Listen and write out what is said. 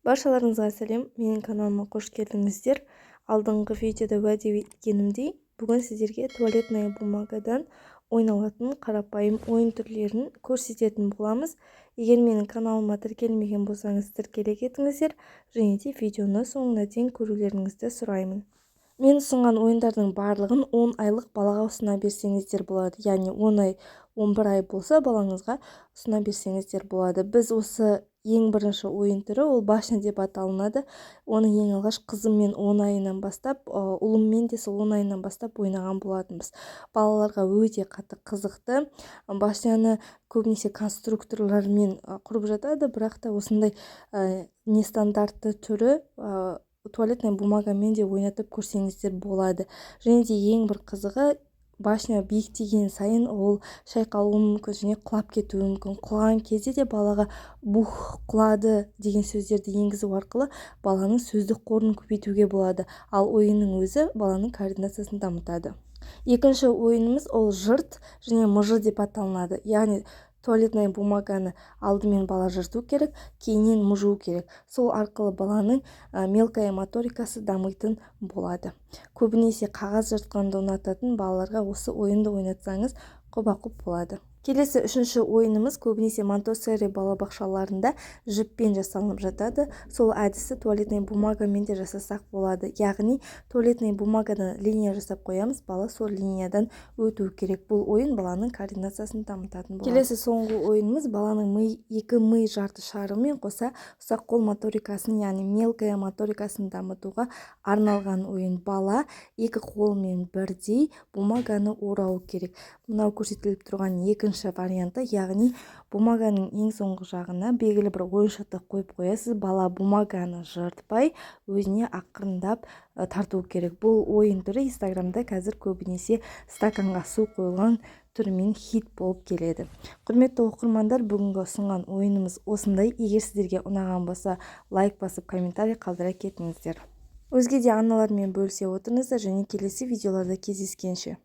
Баршаларыңызға сәлем, менің каналыма қош келдіңіздер. Алдыңғы видеода уәде еткенімдей, бүгін сіздерге туалетная бумагадан ойналатын қарапайым ойын түрлерін көрсететін боламыз. Егер менің каналыма тіркелмеген болсаңыз, тіркеле кетіңіздер және де видеоны соңына дейін көрулеріңізді сұраймын. Мен ұсынған ойындардың барлығын 10 айлық балаға ұсына берсеңіздер болады. Яғни 10 ай, 11 ай болса балаңызға ұсына берсеңіздер болады. Біз осы ең бірінші ойын түрі, ол башня деп аталынады. Оны ең алғаш қызыммен 10 айынан бастап, ұлыммен де сол 10 айынан бастап ойнаған болатынбыз. Балаларға өте қатты қызықты. Башняны көбінесе конструкторлармен құрып жатады, бірақ та осындай нестандартты түрі туалетная бумагамен де ойнатып көрсеңіздер болады. Және де ең бір қызығы, башня биіктеген сайын ол шайқалуы мүмкін және құлап кетуі мүмкін. Құлаған кезде де балаға бух, құлады деген сөздерді енгізу арқылы баланың сөздік қорын көбейтуге болады. Ал ойынның өзі баланың координациясын дамытады. Екінші ойынымыз ол жырт және мыжы деп аталынады. Яғни туалетная бумаганы алдымен бала жырту керек, кейіннен мыжу керек. Сол арқылы баланың мелкая моторикасы дамитын болады. Көбінесе қағаз жыртқанды ұнататын балаларға осы ойынды ойнатсаңыз құба-құп болады. Келесі үшінші ойынымыз көбінесе Монтессори балабақшаларында жіппен жасалынып жатады. Сол әдісті туалетная бумагамен де жасасақ болады. Яғни туалетная бумагадан линия жасап қоямыз, бала сол линиядан өту керек. Бұл ойын баланың координациясын дамытатын болады. Келесі соңғы ойынымыз баланың екі ми жарты шарымен қоса ұсақ қол моторикасын, яғни мелкая моторикасын дамытуға арналған ойын. Бала екі қолымен бірдей бумаганы орау керек. Мынау көрсетіліп тұрған екінші варианты, яғни бумаганың ең соңғы жағына белгілі бір ойыншықты қойып қоясыз. Бала бумаганы жыртпай өзіне ақырындап тарту керек. Бұл ойын түрі Инстаграмда қазір көбінесе стаканға су қойылған түрімен хит болып келеді. Құрметті оқырмандар, бүгінгі ұсынған ойынымыз осындай. Егер сіздерге ұнаған болса, лайк басып, комментарий қалдыра кетіңіздер. Өзге де аналармен бөлісе отырыңыздар және келесі видеоларда кездескенше.